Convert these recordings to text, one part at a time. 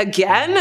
Again?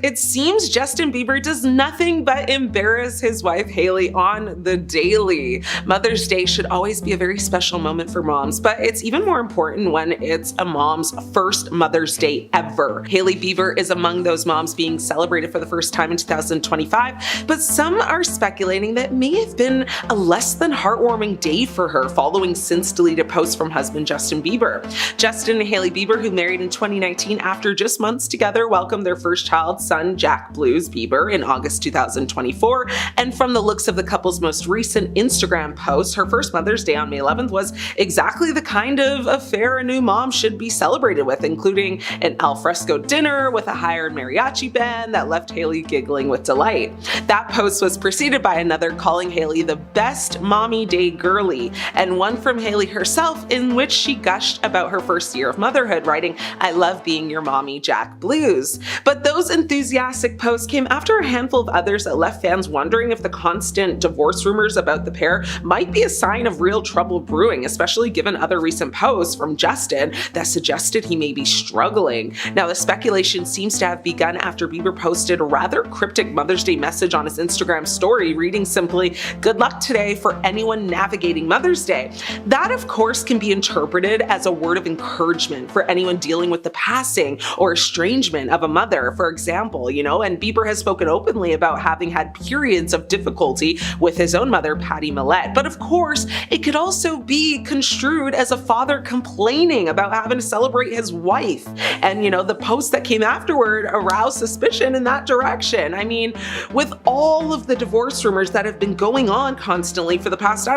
It seems Justin Bieber does nothing but embarrass his wife Hailey on the daily. Mother's Day should always be a very special moment for moms, but it's even more important when it's a mom's first Mother's Day ever. Hailey Bieber is among those moms being celebrated for the first time in 2025, but some are speculating that it may have been a less than heartwarming day for her following since deleted posts from husband Justin Bieber. Justin and Hailey Bieber, who married in 2019 after just months together, welcomed their first child, son Jack Blues Bieber, in August 2024, and from the looks of the couple's most recent Instagram post, her first Mother's Day on May 11th was exactly the kind of affair a new mom should be celebrated with, including an alfresco dinner with a hired mariachi band that left Hailey giggling with delight. That post was preceded by another calling Hailey the best mommy day girly, and one from Hailey herself in which she gushed about her first year of motherhood, writing, "I love being your mommy, Jack Blues." But those enthusiastic posts came after a handful of others that left fans wondering if the constant divorce rumors about the pair might be a sign of real trouble brewing, especially given other recent posts from Justin that suggested he may be struggling. Now, the speculation seems to have begun after Bieber posted a rather cryptic Mother's Day message on his Instagram story, reading simply, "Good luck today for anyone navigating Mother's Day." That, of course, can be interpreted as a word of encouragement for anyone dealing with the passing or estrangement of a mother, for example, and Bieber has spoken openly about having had periods of difficulty with his own mother, Patty Millette. But of course, it could also be construed as a father complaining about having to celebrate his wife. And the post that came afterward aroused suspicion in that direction. I mean, with all of the divorce rumors that have been going on constantly for the past,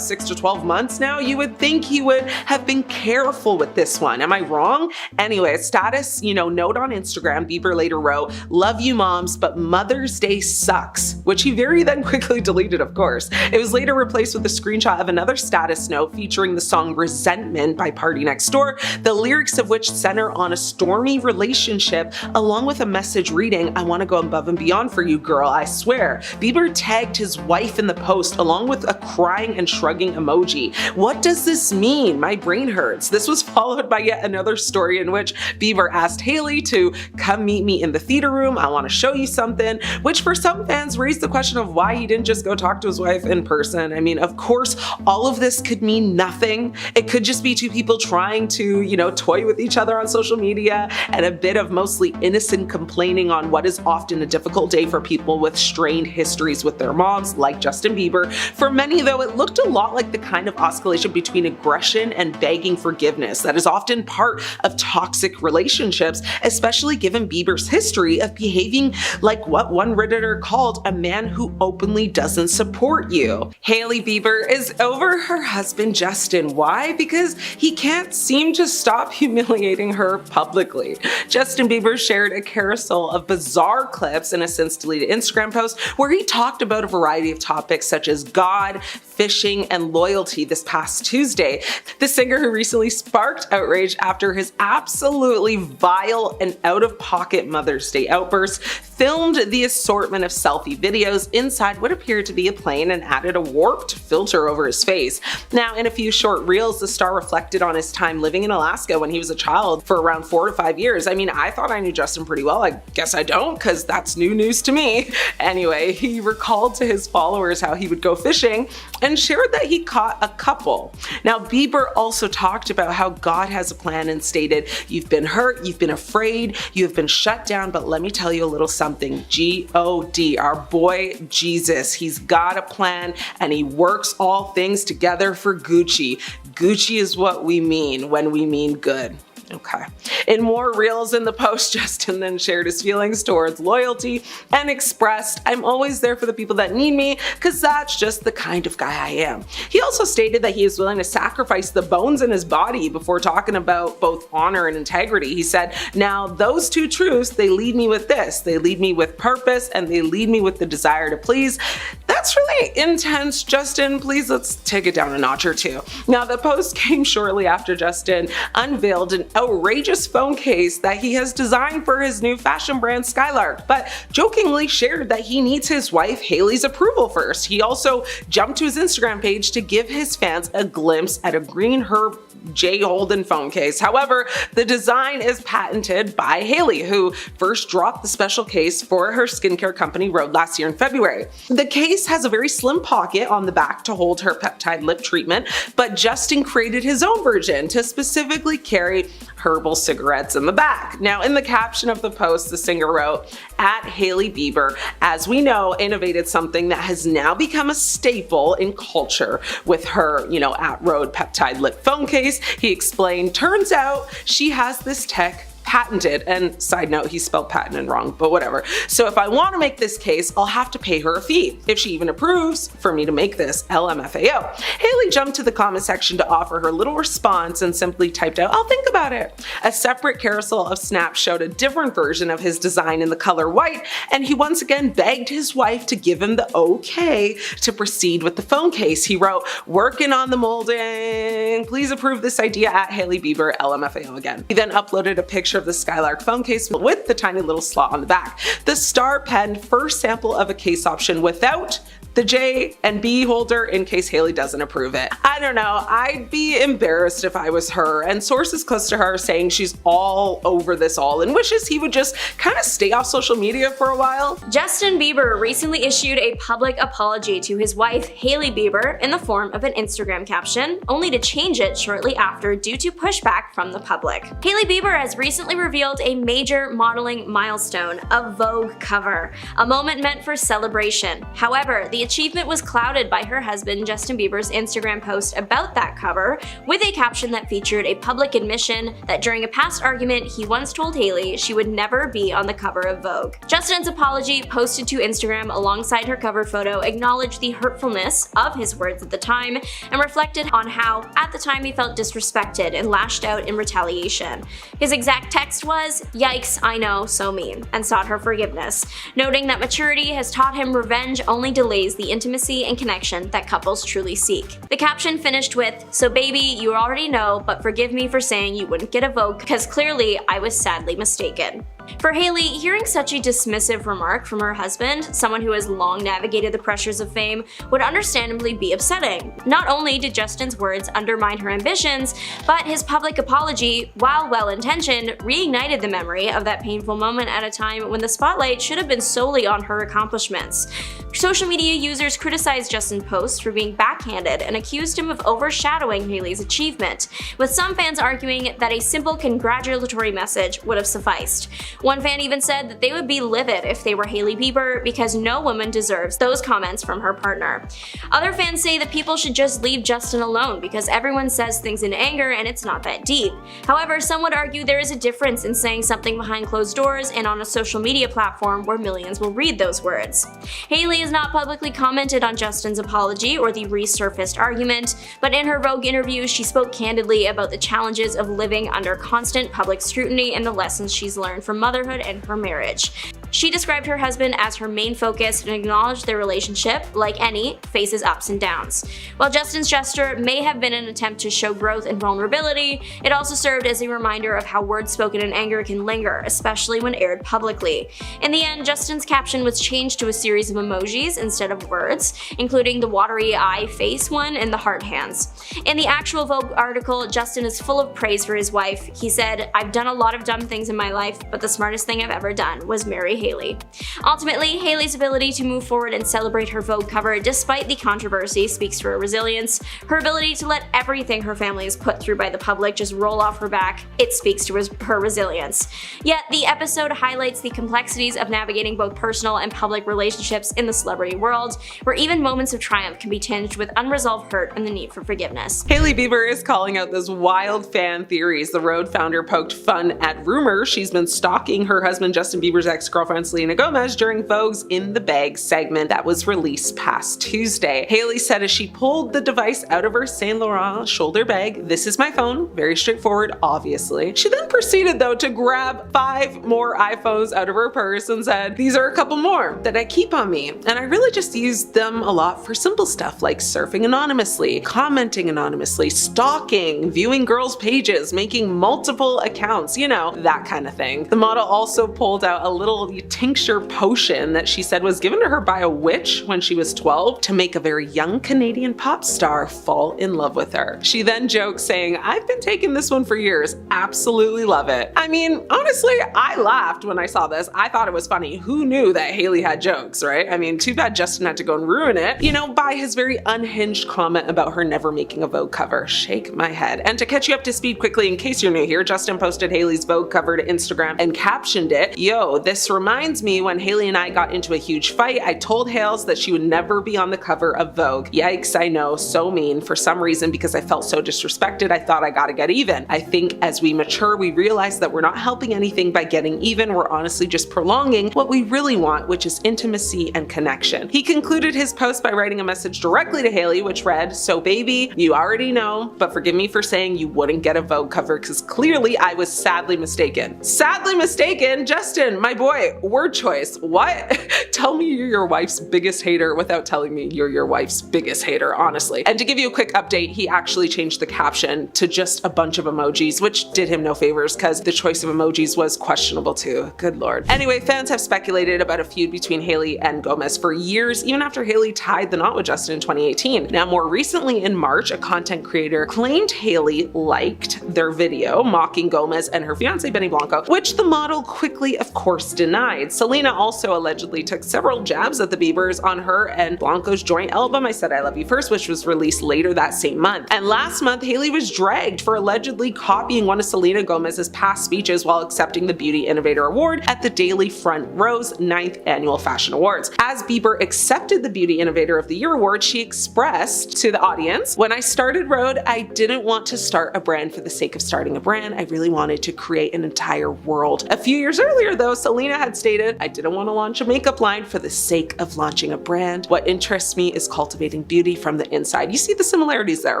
6 to 12 months now, you would think he would have been careful with this one. Am I wrong? Anyway, status, note on Instagram, Bieber later wrote, "Love you moms, but Mother's Day sucks," which he very then quickly deleted, of course. It was later replaced with a screenshot of another status note featuring the song Resentment by Party Next Door, the lyrics of which center on a stormy relationship, along with a message reading, "I want to go above and beyond for you, girl, I swear." Bieber tagged his wife in the post along with a crying and shrugging emoji. What does this mean? My brain hurts. This was followed by yet another story in which Bieber asked Hailey to come meet me in the theater room, "I want to show you something," which for some fans raised the question of why he didn't just go talk to his wife in person. I mean, of course, all of this could mean nothing. It could just be two people trying to, toy with each other on social media, and a bit of mostly innocent complaining on what is often a difficult day for people with strained histories with their moms, like Justin Bieber. For many, though, it looked a lot like the kind of oscillation between aggression and begging forgiveness that is often part of toxic relationships, especially given Bieber's history of behaving like what one Redditor called a man who openly doesn't support you. Hailey Bieber is over her husband Justin. Why? Because he can't seem to stop humiliating her publicly. Justin Bieber shared a carousel of bizarre clips in a since deleted Instagram post where he talked about a variety of topics such as God, fishing, and loyalty this past Tuesday. The singer, who recently sparked outrage after his absolutely vile and out-of-pocket Mother's Day outburst, filmed the assortment of selfie videos inside what appeared to be a plane and added a warped filter over his face. Now, in a few short reels, the star reflected on his time living in Alaska when he was a child for around 4 to 5 years. I mean, I thought I knew Justin pretty well. I guess I don't, because that's new news to me. Anyway, he recalled to his followers how he would go fishing and shared that he caught a couple. Now, Bieber also talked about how God has a plan and stated, "You've been hurt, you've been afraid, you have been shut down, but let me tell you a little something. G-O-D, our boy Jesus, he's got a plan and he works all things together for Gucci. Gucci is what we mean when we mean good." Okay. In more reels in the post, Justin then shared his feelings towards loyalty and expressed, "I'm always there for the people that need me because that's just the kind of guy I am." He also stated that he is willing to sacrifice the bones in his body before talking about both honor and integrity. He said, "Now those two truths, they lead me with this. They lead me with purpose and they lead me with the desire to please." That's really intense, Justin. Please, let's take it down a notch or two. Now, the post came shortly after Justin unveiled an outrageous phone case that he has designed for his new fashion brand Skylark, but jokingly shared that he needs his wife Hailey's approval first. He also jumped to his Instagram page to give his fans a glimpse at a green herb J. Holden phone case. However, the design is patented by Hailey, who first dropped the special case for her skincare company Rhode last year in February. The case has a very slim pocket on the back to hold her peptide lip treatment, but Justin created his own version to specifically carry herbal cigarettes in the back. Now, in the caption of the post, the singer wrote, "At Hailey Bieber, as we know, innovated something that has now become a staple in culture with her, at Rhode peptide lip phone case." He explained, "Turns out she has this tech patented," and side note, he spelled patented wrong, but whatever. "So if I want to make this case, I'll have to pay her a fee, if she even approves for me to make this, LMFAO. Hailey jumped to the comment section to offer her little response and simply typed out, "I'll think about it." A separate carousel of snaps showed a different version of his design in the color white, and he once again begged his wife to give him the okay to proceed with the phone case. He wrote, "Working on the molding. Please approve this idea at Hailey Bieber, LMFAO again." He then uploaded a picture of the Skylark phone case with the tiny little slot on the back. The star penned first sample of a case option without the J and B holder in case Hailey doesn't approve it. I don't know, I'd be embarrassed if I was her, and sources close to her are saying she's all over this all and wishes he would just kind of stay off social media for a while. Justin Bieber recently issued a public apology to his wife Hailey Bieber in the form of an Instagram caption, only to change it shortly after due to pushback from the public. Hailey Bieber has recently revealed a major modeling milestone, a Vogue cover, a moment meant for celebration. However, the achievement was clouded by her husband Justin Bieber's Instagram post about that cover, with a caption that featured a public admission that during a past argument he once told Hailey she would never be on the cover of Vogue. Justin's apology, posted to Instagram alongside her cover photo, acknowledged the hurtfulness of his words at the time and reflected on how, at the time, he felt disrespected and lashed out in retaliation. His exact text was, "Yikes, I know, so mean," and sought her forgiveness, noting that maturity has taught him revenge only delays the intimacy and connection that couples truly seek. The caption finished with, "So baby, you already know, but forgive me for saying you wouldn't get a Vogue because clearly I was sadly mistaken." For Hailey, hearing such a dismissive remark from her husband, someone who has long navigated the pressures of fame, would understandably be upsetting. Not only did Justin's words undermine her ambitions, but his public apology, while well-intentioned, reignited the memory of that painful moment at a time when the spotlight should have been solely on her accomplishments. Social media users criticized Justin's posts for being backhanded and accused him of overshadowing Hailey's achievement, with some fans arguing that a simple congratulatory message would have sufficed. One fan even said that they would be livid if they were Hailey Bieber because no woman deserves those comments from her partner. Other fans say that people should just leave Justin alone because everyone says things in anger and it's not that deep. However, some would argue there is a difference in saying something behind closed doors and on a social media platform where millions will read those words. Hailey has not publicly commented on Justin's apology or the resurfaced argument, but in her Vogue interview she spoke candidly about the challenges of living under constant public scrutiny and the lessons she's learned from motherhood and her marriage. She described her husband as her main focus and acknowledged their relationship, like any, faces ups and downs. While Justin's gesture may have been an attempt to show growth and vulnerability, it also served as a reminder of how words spoken in anger can linger, especially when aired publicly. In the end, Justin's caption was changed to a series of emojis instead of words, including the watery eye face one and the heart hands. In the actual Vogue article, Justin is full of praise for his wife. He said, "I've done a lot of dumb things in my life, but the smartest thing I've ever done was marry Hailey." Ultimately, Hailey's ability to move forward and celebrate her Vogue cover despite the controversy speaks to her resilience. Her ability to let everything her family is put through by the public just roll off her back, it speaks to her resilience. Yet, the episode highlights the complexities of navigating both personal and public relationships in the celebrity world, where even moments of triumph can be tinged with unresolved hurt and the need for forgiveness. Hailey Bieber is calling out those wild fan theories. The Rhode founder poked fun at rumors she's been stalking her husband Justin Bieber's ex-girlfriend Selena Gomez during Vogue's In the Bag segment that was released past Tuesday. Hailey said as she pulled the device out of her Saint Laurent shoulder bag, "This is my phone," very straightforward, obviously. She then proceeded though to grab 5 more iPhones out of her purse and said, "These are a couple more that I keep on me, and I really just use them a lot for simple stuff like surfing anonymously, commenting anonymously, stalking, viewing girls' pages, making multiple accounts, that kind of thing." The model also pulled out a little, a tincture potion that she said was given to her by a witch when she was 12 to make a very young Canadian pop star fall in love with her. She then jokes saying, "I've been taking this one for years. Absolutely love it." I mean, honestly, I laughed when I saw this. I thought it was funny. Who knew that Hailey had jokes, right? I mean, too bad Justin had to go and ruin it, you know, by his very unhinged comment about her never making a Vogue cover. Shake my head. And to catch you up to speed quickly, in case you're new here, Justin posted Hailey's Vogue cover to Instagram and captioned it, "Yo, this reminds me when Hailey and I got into a huge fight. I told Hales that she would never be on the cover of Vogue. Yikes, I know, so mean. For some reason, because I felt so disrespected, I thought I gotta get even. I think as we mature, we realize that we're not helping anything by getting even. We're honestly just prolonging what we really want, which is intimacy and connection." He concluded his post by writing a message directly to Hailey, which read, "So baby, you already know, but forgive me for saying you wouldn't get a Vogue cover because clearly I was sadly mistaken." Sadly mistaken? Justin, my boy, word choice. What? Tell me you're your wife's biggest hater without telling me you're your wife's biggest hater, honestly. And to give you a quick update, he actually changed the caption to just a bunch of emojis, which did him no favors because the choice of emojis was questionable too. Good lord. Anyway, fans have speculated about a feud between Hailey and Gomez for years, even after Hailey tied the knot with Justin in 2018. Now, more recently in March, a content creator claimed Hailey liked their video mocking Gomez and her fiance Benny Blanco, which the model quickly, of course, denied. Selena also allegedly took several jabs at the Biebers on her and Blanco's joint album, I Said I Love You First, which was released later that same month. And last month, Hailey was dragged for allegedly copying one of Selena Gomez's past speeches while accepting the Beauty Innovator Award at the Daily Front Row's 9th Annual Fashion Awards. As Bieber accepted the Beauty Innovator of the Year award, she expressed to the audience, "When I started Rhode, I didn't want to start a brand for the sake of starting a brand. I really wanted to create an entire world." A few years earlier, though, Selena had stated, "I didn't want to launch a makeup line for the sake of launching a brand. What interests me is cultivating beauty from the inside." You see the similarities there,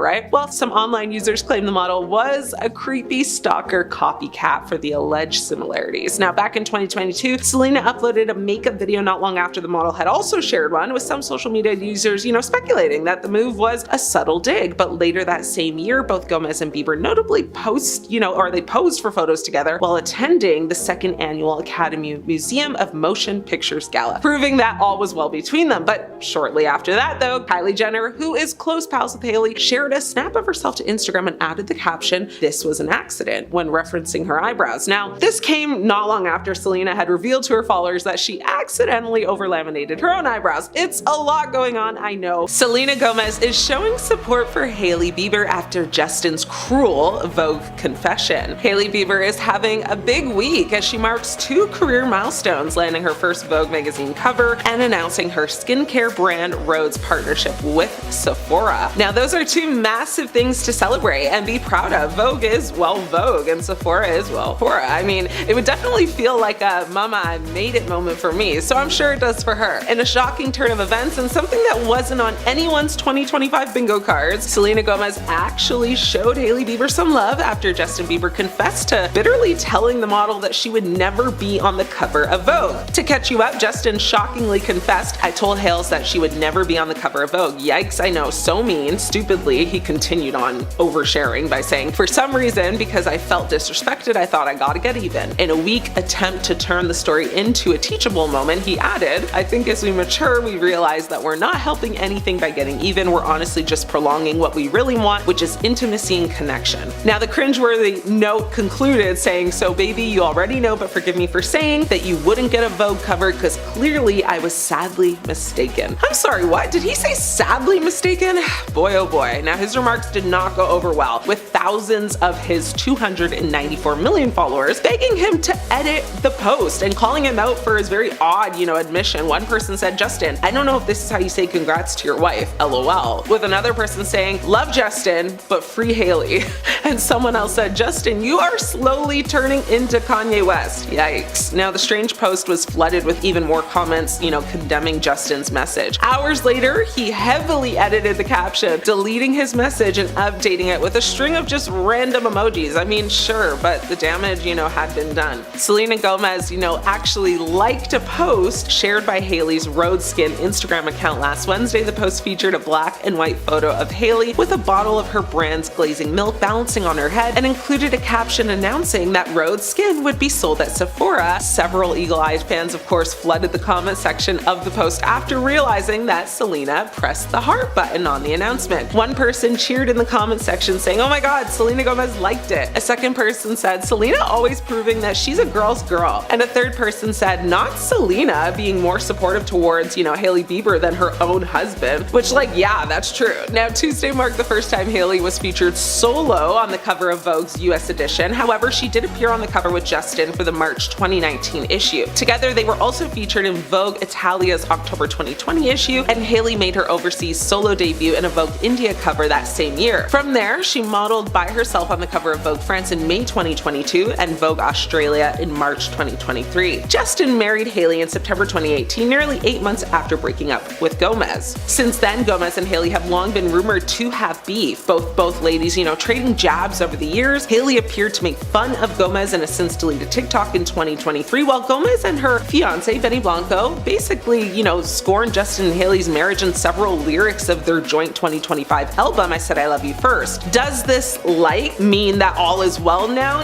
right? Well, some online users claim the model was a creepy stalker copycat for the alleged similarities. Now, back in 2022, Selena uploaded a makeup video not long after the model had also shared one, with some social media users, speculating that the move was a subtle dig. But later that same year, both Gomez and Bieber notably they posed for photos together while attending the 2nd Annual Academy Museum of Motion Pictures Gala, proving that all was well between them. But shortly after that, though, Kylie Jenner, who is close pals with Hailey, shared a snap of herself to Instagram and added the caption, "This was an accident," when referencing her eyebrows. Now, this came not long after Selena had revealed to her followers that she accidentally over-laminated her own eyebrows. It's a lot going on, I know. Selena Gomez is showing support for Hailey Bieber after Justin's cruel Vogue confession. Hailey Bieber is having a big week as she marks 2 career milestones, landing her first Vogue magazine cover and announcing her skincare brand Rhode's partnership with Sephora. Now, those are 2 massive things to celebrate and be proud of. Vogue is, well, Vogue, and Sephora is, well, Sephora. I mean, it would definitely feel like a "mama, I made it" moment for me, so I'm sure it does for her. In a shocking turn of events and something that wasn't on anyone's 2025 bingo cards, Selena Gomez actually showed Hailey Bieber some love after Justin Bieber confessed to bitterly telling the model that she would never be on the cover of Vogue. To catch you up, Justin shockingly confessed, "I told Hales that she would never be on the cover of Vogue. Yikes, I know, so mean." Stupidly, he continued on oversharing by saying, "For some reason, because I felt disrespected, I thought I gotta get even." In a weak attempt to turn the story into a teachable moment, he added, "I think as we mature, we realize that we're not helping anything by getting even. We're honestly just prolonging what we really want, which is intimacy and connection." Now, the cringeworthy note concluded saying, "So baby, you already know, but forgive me for saying that you wouldn't get a Vogue cover because clearly I was sadly mistaken." I'm sorry, what? Did he say sadly mistaken? Boy, oh boy. Now, his remarks did not go over well, with thousands of his 294 million followers begging him to edit the post and calling him out for his very odd, admission. One person said, "Justin, I don't know if this is how you say congrats to your wife, LOL." With another person saying, "Love Justin, but free Hailey." And someone else said, "Justin, you are slowly turning into Kanye West." Yikes. Now, the strange post was flooded with even more comments, condemning Justin's message. Hours later, he heavily edited the caption, deleting his message and updating it with a string of just random emojis. I mean, sure, but the damage, had been done. Selena Gomez, actually liked a post shared by Hailey's Rhode Skin Instagram account last Wednesday. The post featured a black and white photo of Hailey with a bottle of her brand's glazing milk balancing on her head and included a caption announcing that Rhode Skin would be sold at Sephora several Several eagle-eyed fans, of course, flooded the comment section of the post after realizing that Selena pressed the heart button on the announcement. One person cheered in the comment section saying, "Oh my god, Selena Gomez liked it." A second person said, "Selena always proving that she's a girl's girl." And a third person said, "Not Selena being more supportive towards, Hailey Bieber than her own husband," which, yeah, that's true. Now, Tuesday marked the first time Hailey was featured solo on the cover of Vogue's US edition. However, she did appear on the cover with Justin for the March 2019 issue. Together, they were also featured in Vogue Italia's October 2020 issue, and Hailey made her overseas solo debut in a Vogue India cover that same year. From there, she modeled by herself on the cover of Vogue France in May 2022 and Vogue Australia in March 2023. Justin married Hailey in September 2018, nearly 8 months after breaking up with Gomez. Since then, Gomez and Hailey have long been rumored to have beef. Both ladies, trading jabs over the years. Hailey appeared to make fun of Gomez in a since deleted TikTok in 2023, while Gomez and her fiance, Benny Blanco, basically, scorned Justin and Hailey's marriage in several lyrics of their joint 2025 album, I Said I Love You First. Does this mean that all is well now,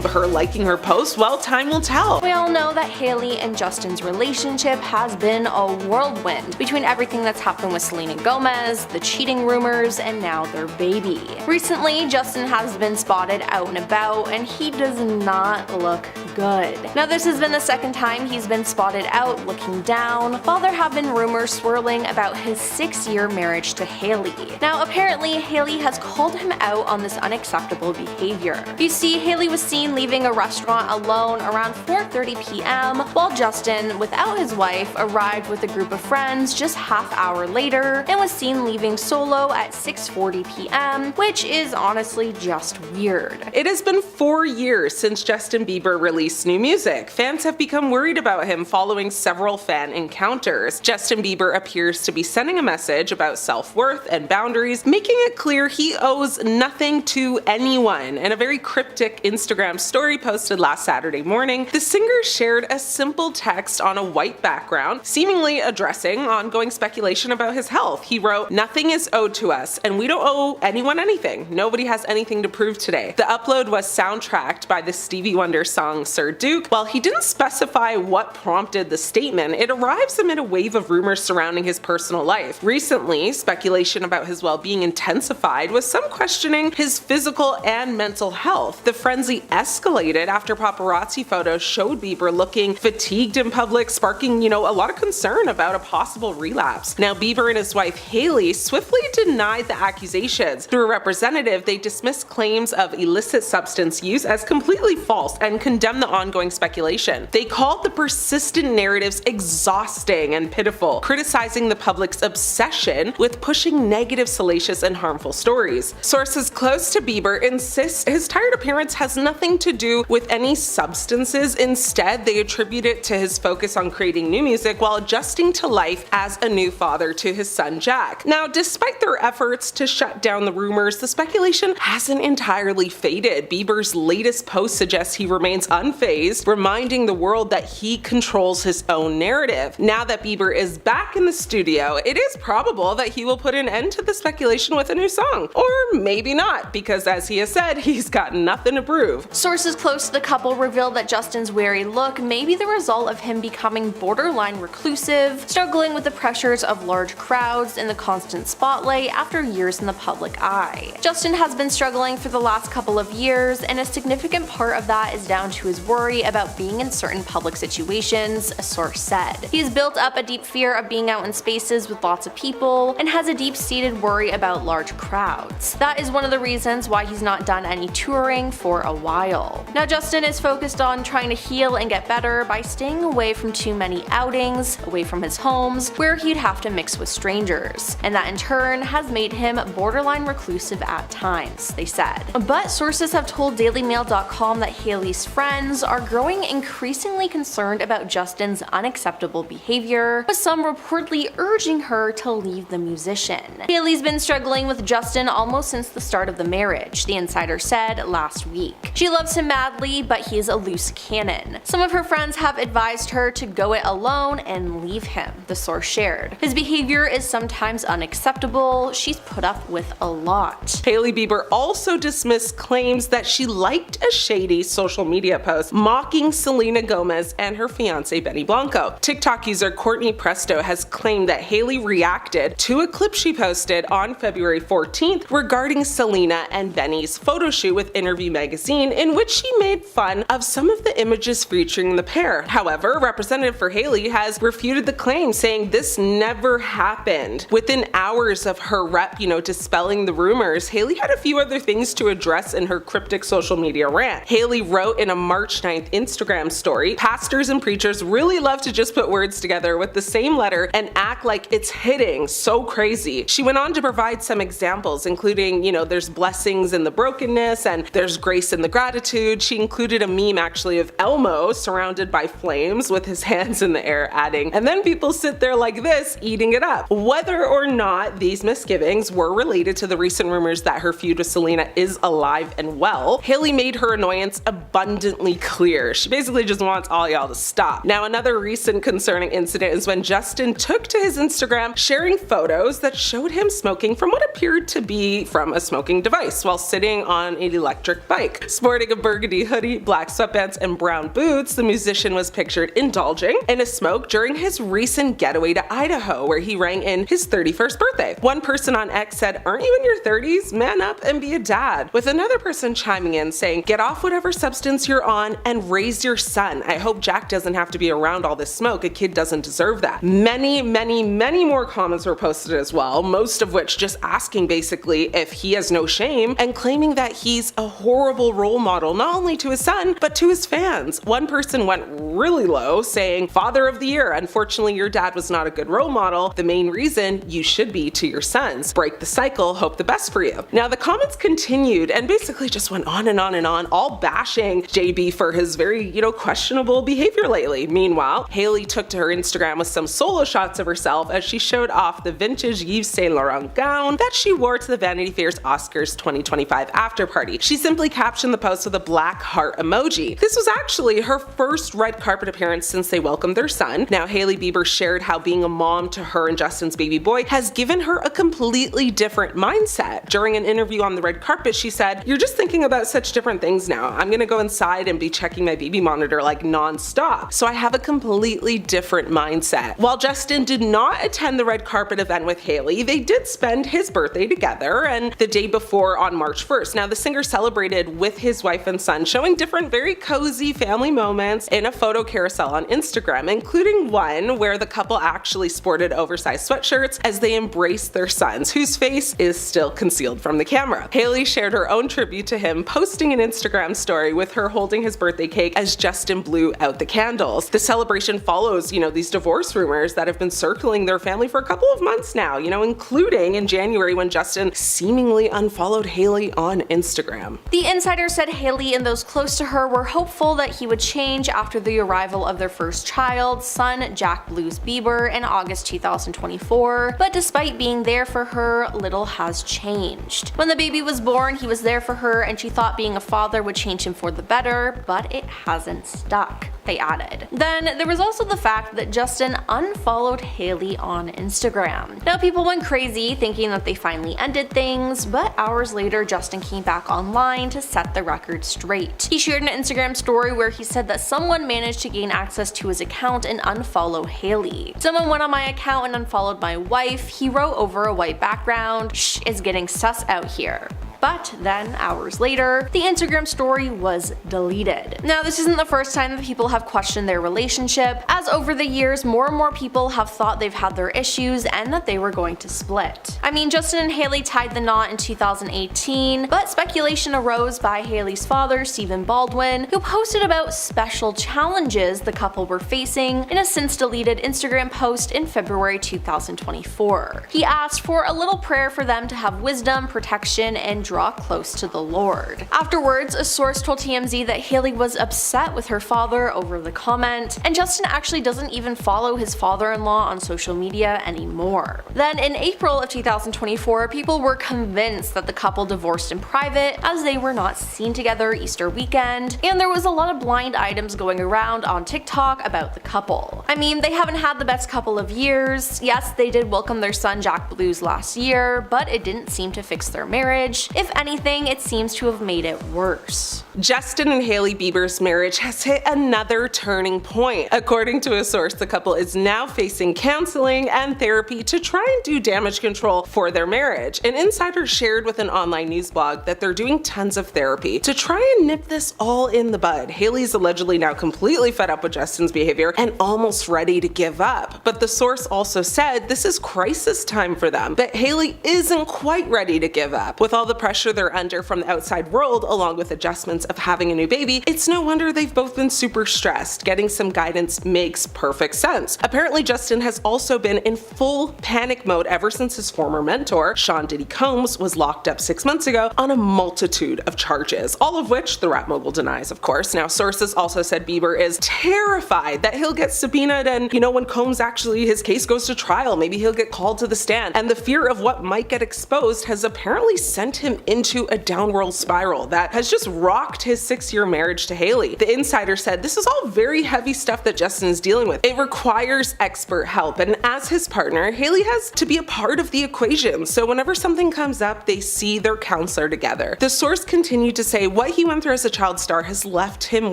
her liking her post? Well, time will tell. We all know that Hailey and Justin's relationship has been a whirlwind between everything that's happened with Selena Gomez, the cheating rumors, and now their baby. Recently, Justin has been spotted out and about, and he does not look good. Now, this has been the second time he's been spotted out looking down, while there have been rumors swirling about his 6-year marriage to Hailey. Now, apparently, Hailey has called him out on this unacceptable behavior. You see, Hailey was seen leaving a restaurant alone around 4:30 p.m., while Justin, without his wife, arrived with a group of friends just half-hour later and was seen leaving solo at 6:40 p.m., which is honestly just weird. It has been 4 years since Justin Bieber released new music. Fans have become worried about him following several fan encounters. Justin Bieber appears to be sending a message about self-worth and boundaries, making it clear he owes nothing to anyone. In a very cryptic Instagram story posted last Saturday morning, the singer shared a simple text on a white background, seemingly addressing ongoing speculation about his health. He wrote, "Nothing is owed to us, and we don't owe anyone anything. Nobody has anything to prove today." The upload was soundtracked by the Stevie Wonder song Sir Duke. While he didn't specify what prompted the statement, it arrives amid a wave of rumors surrounding his personal life. Recently, speculation about his well-being intensified, with some questioning his physical and mental health. The frenzy escalated after paparazzi photos showed Bieber looking fatigued in public, sparking, a lot of concern about a possible relapse. Now, Bieber and his wife Hailey swiftly denied the accusations. Through a representative, they dismissed claims of illicit substance use as completely false and condemned the ongoing speculation. They called the persistent narratives exhausting and pitiful, criticizing the public's obsession with pushing negative, salacious, and harmful stories. Sources close to Bieber insist his tired appearance has nothing to do with any substances. Instead, they attribute it to his focus on creating new music while adjusting to life as a new father to his son Jack. Now, despite their efforts to shut down the rumors, the speculation hasn't entirely faded. Bieber's latest post suggests he remains unfazed, reminding the world that he controls his own narrative. Now that Bieber is back in the studio, it is probable that he will put an end to the speculation with a new song. Or maybe not, because as he has said, he's got nothing to prove. Sources close to the couple revealed that Justin's wary look may be the result of him becoming borderline reclusive, struggling with the pressures of large crowds and the constant spotlight after years in the public eye. Justin has been struggling for the last couple of years, and a significant part of that is down to his worry about being in certain public situations, a source said. He's built up a deep fear of being out in spaces with lots of people and has a deep-seated worry about large crowds. That is one of the reasons why he's not done any touring for a while. Now, Justin is focused on trying to heal and get better by staying away from too many outings, away from his homes, where he'd have to mix with strangers, and that in turn has made him borderline reclusive at times, they said. But sources have told DailyMail.com that Hailey's friends are growing increasingly concerned about Justin's unacceptable behavior, with some reportedly urging her to leave the musician. Hailey's been struggling with Justin almost since the start of the marriage, the insider said last week. She loves him madly, but he's a loose cannon. Some of her friends have advised her to go it alone and leave him, the source shared. His behavior is sometimes unacceptable. She's put up with a lot. Hailey Bieber also dismissed claims that she liked a shady social media post post mocking Selena Gomez and her fiance Benny Blanco. TikTok user Courtney Presto has claimed that Hailey reacted to a clip she posted on February 14th regarding Selena and Benny's photo shoot with Interview magazine, in which she made fun of some of the images featuring the pair. However, a representative for Hailey has refuted the claim, saying this never happened. Within hours of her rep, dispelling the rumors, Hailey had a few other things to address in her cryptic social media rant. Hailey wrote in a March 9th Instagram story, "Pastors and preachers really love to just put words together with the same letter and act like it's hitting so crazy." She went on to provide some examples, including, there's blessings in the brokenness and there's grace in the gratitude. She included a meme actually of Elmo surrounded by flames with his hands in the air, adding, "And then people sit there like this, eating it up." Whether or not these misgivings were related to the recent rumors that her feud with Selena is alive and well, Hailey made her annoyance abundantly clear. She basically just wants all y'all to stop. Now, another recent concerning incident is when Justin took to his Instagram sharing photos that showed him smoking from what appeared to be from a smoking device while sitting on an electric bike. Sporting a burgundy hoodie, black sweatpants, and brown boots, the musician was pictured indulging in a smoke during his recent getaway to Idaho, where he rang in his 31st birthday. One person on X said, "Aren't you in your 30s? Man up and be a dad." With another person chiming in saying, "Get off whatever substance you're on and raise your son. I hope Jack doesn't have to be around all this smoke. A kid doesn't deserve that." Many more comments were posted as well, most of which just asking basically if he has no shame and claiming that he's a horrible role model not only to his son but to his fans. One person went really low, saying, "Father of the year, unfortunately your dad was not a good role model. The main reason you should be to your sons. Break the cycle, hope the best for you." Now the comments continued and basically just went on and on and on, all bashing JB for his very, questionable behavior lately. Meanwhile, Hailey took to her Instagram with some solo shots of herself as she showed off the vintage Yves Saint Laurent gown that she wore to the Vanity Fair's Oscars 2025 after party. She simply captioned the post with a black heart emoji. This was actually her first red carpet appearance since they welcomed their son. Now, Hailey Bieber shared how being a mom to her and Justin's baby boy has given her a completely different mindset. During an interview on the red carpet, she said, "You're just thinking about such different things now. I'm gonna go inside and be checking my baby monitor like non-stop. So I have a completely different mindset." While Justin did not attend the red carpet event with Hailey, they did spend his birthday together and the day before on March 1st. Now, the singer celebrated with his wife and son, showing different very cozy family moments in a photo carousel on Instagram, including one where the couple actually sported oversized sweatshirts as they embraced their sons, whose face is still concealed from the camera. Hailey shared her own tribute to him, posting an Instagram story with her holding his birthday cake as Justin blew out the candles. The celebration follows, these divorce rumors that have been circling their family for a couple of months now, including in January when Justin seemingly unfollowed Hailey on Instagram. The insider said Hailey and those close to her were hopeful that he would change after the arrival of their first child, son Jack Blues Bieber, in August 2024, but despite being there for her, little has changed. When the baby was born, he was there for her and she thought being a father would change him for the better, but it hasn't stuck, they added. Then there was also the fact that Justin unfollowed Hailey on Instagram. Now, people went crazy thinking that they finally ended things, but hours later Justin came back online to set the record straight. He shared an Instagram story where he said that someone managed to gain access to his account and unfollow Hailey. "Someone went on my account and unfollowed my wife," he wrote over a white background. "Shh, it's getting sus out here." But then, hours later, the Instagram story was deleted. Now, this isn't the first time that people have questioned their relationship, as over the years, more and more people have thought they've had their issues and that they were going to split. I mean, Justin and Hailey tied the knot in 2018, but speculation arose by Hailey's father, Stephen Baldwin, who posted about special challenges the couple were facing in a since-deleted Instagram post in February 2024. He asked for a little prayer for them to have wisdom, protection, and draw close to the Lord. Afterwards, a source told TMZ that Hailey was upset with her father over the comment, and Justin actually doesn't even follow his father-in-law on social media anymore. Then in April of 2024, people were convinced that the couple divorced in private as they were not seen together Easter weekend, and there was a lot of blind items going around on TikTok about the couple. I mean, they haven't had the best couple of years. Yes, they did welcome their son Jack Blues last year, but it didn't seem to fix their marriage. If anything, it seems to have made it worse. Justin and Hailey Bieber's marriage has hit another turning point. According to a source, the couple is now facing counseling and therapy to try and do damage control for their marriage. An insider shared with an online news blog that they're doing tons of therapy to try and nip this all in the bud. Hailey's allegedly now completely fed up with Justin's behavior and almost ready to give up. But the source also said this is crisis time for them. But Hailey isn't quite ready to give up. With all the pressure they're under from the outside world, along with adjustments of having a new baby, it's no wonder they've both been super stressed. Getting some guidance makes perfect sense. Apparently, Justin has also been in full panic mode ever since his former mentor, Sean Diddy Combs, was locked up 6 months ago on a multitude of charges, all of which the rap mogul denies, of course. Now, sources also said Bieber is terrified that he'll get subpoenaed and, when Combs his case goes to trial, maybe he'll get called to the stand. And the fear of what might get exposed has apparently sent him into a downward spiral that has just rocked his 6-year marriage to Hailey. The insider said this is all very heavy stuff that Justin is dealing with. It requires expert help, and as his partner, Hailey has to be a part of the equation. So whenever something comes up, they see their counselor together. The source continued to say what he went through as a child star has left him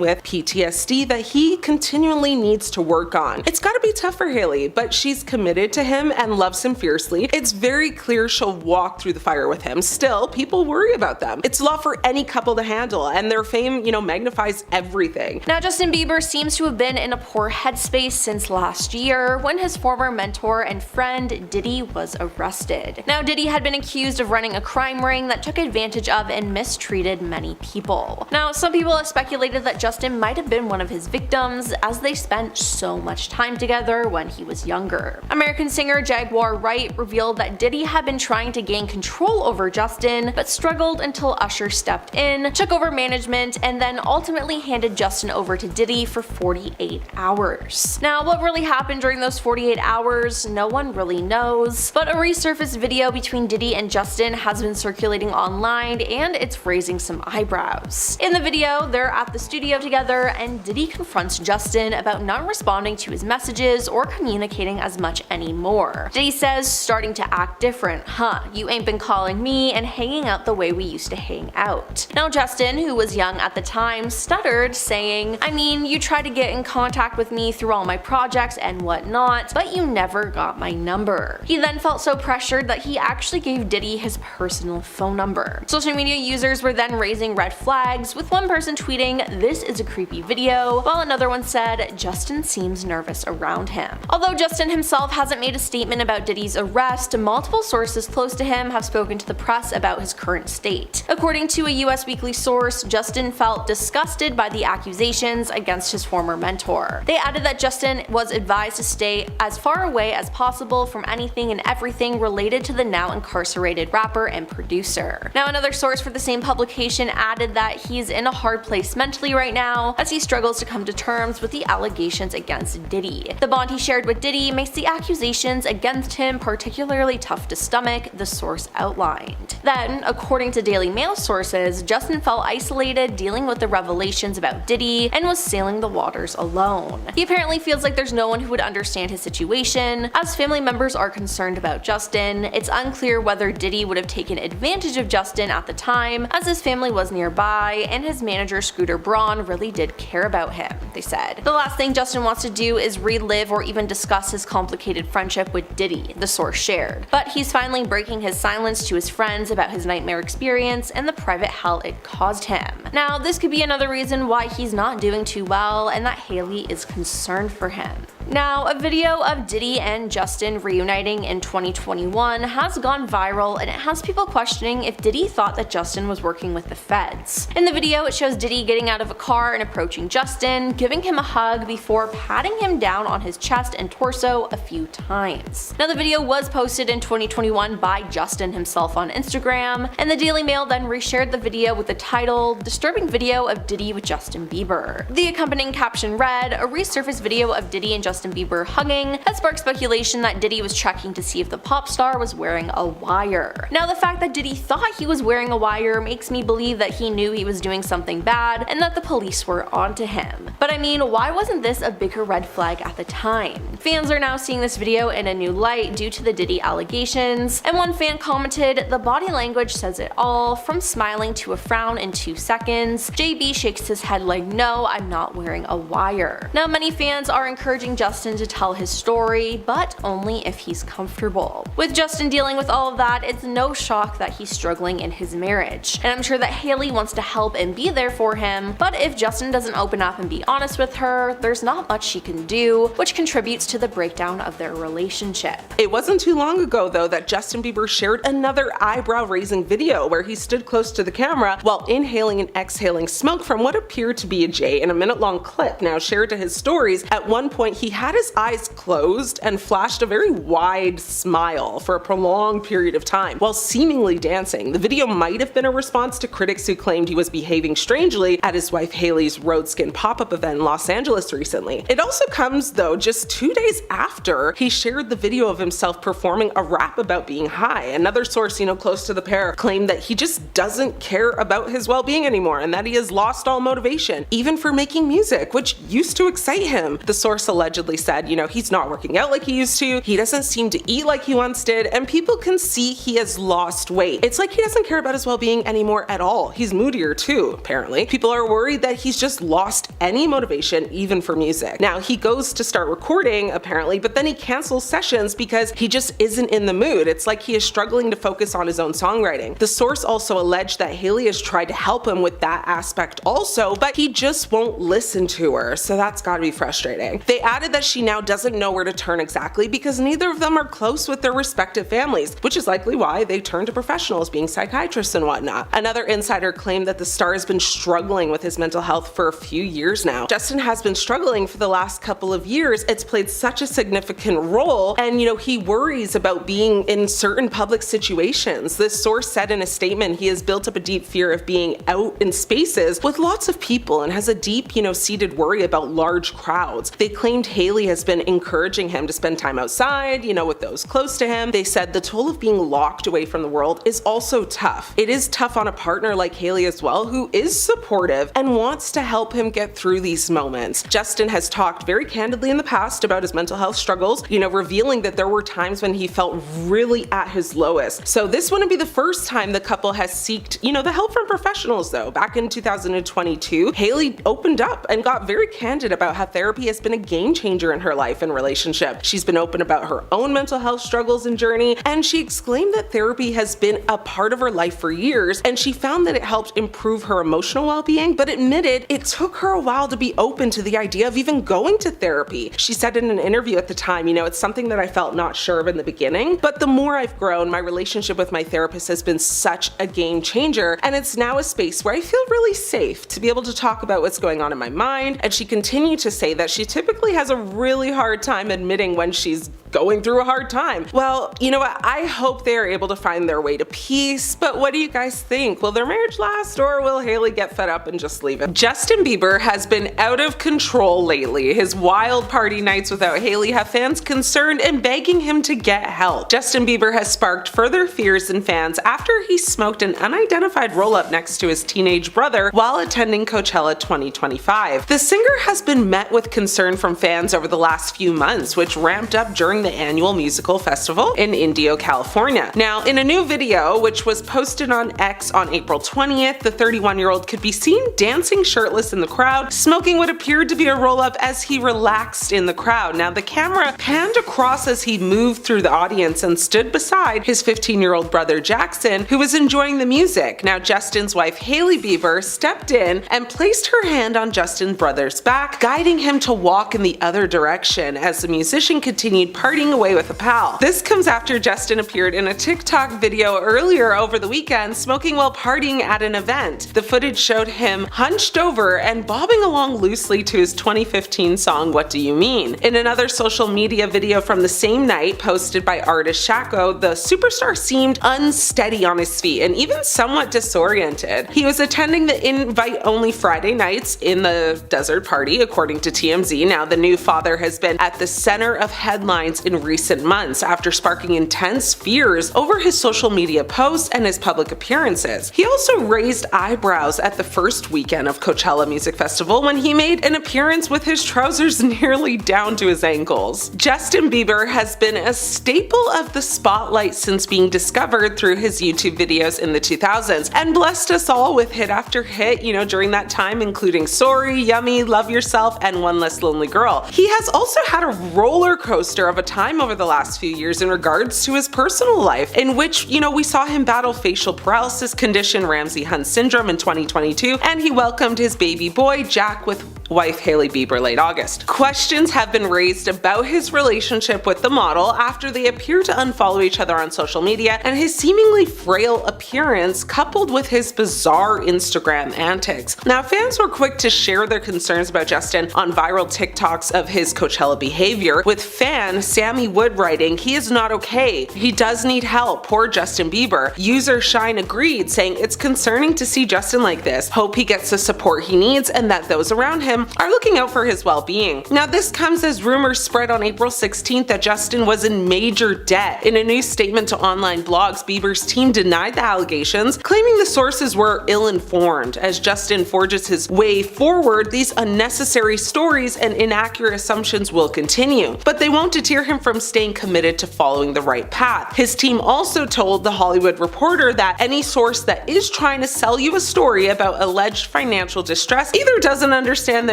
with PTSD that he continually needs to work on. It's gotta be tough for Hailey, but she's committed to him and loves him fiercely. It's very clear she'll walk through the fire with him. Still, people worry about them. It's a lot for any couple to handle, and their fame, magnifies everything. Now, Justin Bieber seems to have been in a poor headspace since last year when his former mentor and friend Diddy was arrested. Now, Diddy had been accused of running a crime ring that took advantage of and mistreated many people. Now, some people have speculated that Justin might have been one of his victims as they spent so much time together when he was younger. American singer Jaguar Wright revealed that Diddy had been trying to gain control over Justin, but struggled until Usher stepped in, took over management, and then ultimately handed Justin over to Diddy for 48 hours. Now, what really happened during those 48 hours, no one really knows, but a resurfaced video between Diddy and Justin has been circulating online, and it's raising some eyebrows. In the video, they're at the studio together, and Diddy confronts Justin about not responding to his messages or communicating as much anymore. Diddy says, "Starting to act different, huh? You ain't been calling me and hanging out the way we used to hang out." Now, Justin, who was young at the time, stuttered, saying, "I mean, you tried to get in contact with me through all my projects and whatnot, but you never got my number." He then felt so pressured that he actually gave Diddy his personal phone number. Social media users were then raising red flags, with one person tweeting, "This is a creepy video," while another one said, "Justin seems nervous around him." Although Justin himself hasn't made a statement about Diddy's arrest, multiple sources close to him have spoken to the press about his current state. According to a US Weekly source, Justin felt disgusted by the accusations against his former mentor. They added that Justin was advised to stay as far away as possible from anything and everything related to the now incarcerated rapper and producer. Now, another source for the same publication added that he's in a hard place mentally right now as he struggles to come to terms with the allegations against Diddy. The bond he shared with Diddy makes the accusations against him particularly tough to stomach, the source outlined. Then, according to Daily Mail sources, Justin felt isolated dealing with the revelations about Diddy and was sailing the waters alone. He apparently feels like there's no one who would understand his situation. As family members are concerned about Justin, it's unclear whether Diddy would have taken advantage of Justin at the time, as his family was nearby and his manager Scooter Braun really did care about him, they said. The last thing Justin wants to do is relive or even discuss his complicated friendship with Diddy, the source shared. But he's finally breaking his silence to his friends about his nightmare experience and the private hell it caused him. Now, this could be another reason why he's not doing too well and that Hailey is concerned for him. Now, a video of Diddy and Justin reuniting in 2021 has gone viral, and it has people questioning if Diddy thought that Justin was working with the feds. In the video, it shows Diddy getting out of a car and approaching Justin, giving him a hug before patting him down on his chest and torso a few times. Now, the video was posted in 2021 by Justin himself on Instagram, and the Daily Mail then reshared the video with the title, "Disturbing Video of Diddy with Justin Bieber." The accompanying caption read, "A resurfaced video of Diddy and Justin Justin Bieber hugging that sparked speculation that Diddy was checking to see if the pop star was wearing a wire. Now, the fact that Diddy thought he was wearing a wire makes me believe that he knew he was doing something bad and that the police were onto him. But I mean, why wasn't this a bigger red flag at the time? Fans are now seeing this video in a new light due to the Diddy allegations, and one fan commented, "The body language says it all, from smiling to a frown in 2 seconds. JB shakes his head like, no, I'm not wearing a wire." Now, many fans are encouraging Justin to tell his story, but only if he's comfortable. With Justin dealing with all of that, it's no shock that he's struggling in his marriage. And I'm sure that Hailey wants to help and be there for him, but if Justin doesn't open up and be honest with her, there's not much she can do, which contributes to the breakdown of their relationship. It wasn't too long ago though that Justin Bieber shared another eyebrow-raising video where he stood close to the camera while inhaling and exhaling smoke from what appeared to be a J in a minute-long clip now shared to his stories. At one point he had his eyes closed and flashed a very wide smile for a prolonged period of time while seemingly dancing. The video might have been a response to critics who claimed he was behaving strangely at his wife Hailey's Road Skin pop-up event in Los Angeles recently. It also comes though just 2 days after he shared the video of himself performing a rap about being high. Another source, close to the pair claimed that he just doesn't care about his well-being anymore and that he has lost all motivation, even for making music, which used to excite him. The source allegedly said, he's not working out like he used to, he doesn't seem to eat like he once did, and people can see he has lost weight. It's like he doesn't care about his well-being anymore at all. He's moodier too, apparently. People are worried that he's just lost any motivation even for music. Now, he goes to start recording apparently, but then he cancels sessions because he just isn't in the mood. It's like he is struggling to focus on his own songwriting. The source also alleged that Hailey has tried to help him with that aspect also, but he just won't listen to her, so that's gotta be frustrating. They added that she now doesn't know where to turn exactly because neither of them are close with their respective families, which is likely why they turn to professionals, being psychiatrists and whatnot. Another insider claimed that the star has been struggling with his mental health for a few years now. Justin has been struggling for the last couple of years. It's played such a significant role, and he worries about being in certain public situations. This source said in a statement he has built up a deep fear of being out in spaces with lots of people and has a deep, seated worry about large crowds. They claimed Hailey has been encouraging him to spend time outside, with those close to him. They said the toll of being locked away from the world is also tough. It is tough on a partner like Hailey as well, who is supportive and wants to help him get through these moments. Justin has talked very candidly in the past about his mental health struggles, revealing that there were times when he felt really at his lowest. So this wouldn't be the first time the couple has sought, the help from professionals though. Back in 2022, Hailey opened up and got very candid about how therapy has been a game changer in her life and relationship. She's been open about her own mental health struggles and journey, and she exclaimed that therapy has been a part of her life for years, and she found that it helped improve her emotional well-being, but admitted it took her a while to be open to the idea of even going to therapy. She said in an interview at the time, it's something that I felt not sure of in the beginning, but the more I've grown, my relationship with my therapist has been such a game changer, and it's now a space where I feel really safe to be able to talk about what's going on in my mind. And she continued to say that she typically has a really hard time admitting when she's going through a hard time. Well, you know what? I hope they are able to find their way to peace, but what do you guys think? Will their marriage last, or will Hailey get fed up and just leave it? Justin Bieber has been out of control lately. His wild party nights without Hailey have fans concerned and begging him to get help. Justin Bieber has sparked further fears in fans after he smoked an unidentified roll-up next to his teenage brother while attending Coachella 2025. The singer has been met with concern from fans over the last few months, which ramped up during the annual musical festival in Indio, California. Now, in a new video, which was posted on X on April 20th, the 31-year-old could be seen dancing shirtless in the crowd, smoking what appeared to be a roll-up as he relaxed in the crowd. Now, the camera panned across as he moved through the audience and stood beside his 15-year-old brother Jackson, who was enjoying the music. Now, Justin's wife Hailey Bieber stepped in and placed her hand on Justin's brother's back, guiding him to walk in the other direction as the musician continued partying partying away with a pal. This comes after Justin appeared in a TikTok video earlier over the weekend smoking while partying at an event. The footage showed him hunched over and bobbing along loosely to his 2015 song What Do You Mean? In another social media video from the same night posted by artist Shako, the superstar seemed unsteady on his feet and even somewhat disoriented. He was attending the invite-only Friday nights in the desert party, according to TMZ. Now, the new father has been at the center of headlines in recent months after sparking intense fears over his social media posts and his public appearances. He also raised eyebrows at the first weekend of Coachella Music Festival when he made an appearance with his trousers nearly down to his ankles. Justin Bieber has been a staple of the spotlight since being discovered through his YouTube videos in the 2000s and blessed us all with hit after hit, during that time, including Sorry, Yummy, Love Yourself, and One Less Lonely Girl. He has also had a roller coaster of a time over the last few years in regards to his personal life, in which, we saw him battle facial paralysis condition Ramsay-Hunt syndrome in 2022, and he welcomed his baby boy, Jack, with wife Hailey Bieber late August. Questions have been raised about his relationship with the model after they appear to unfollow each other on social media, and his seemingly frail appearance coupled with his bizarre Instagram antics. Now, fans were quick to share their concerns about Justin on viral TikToks of his Coachella behavior, with fan Sammy Wood writing, "He is not okay. He does need help. Poor Justin Bieber." User Shine agreed, saying, "It's concerning to see Justin like this. Hope he gets the support he needs and that those around him are looking out for his well-being." Now, this comes as rumors spread on April 16th that Justin was in major debt. In a new statement to online blogs, Bieber's team denied the allegations, claiming the sources were ill-informed. As Justin forges his way forward, these unnecessary stories and inaccurate assumptions will continue, but they won't deter him from staying committed to following the right path. His team also told The Hollywood Reporter that any source that is trying to sell you a story about alleged financial distress either doesn't understand the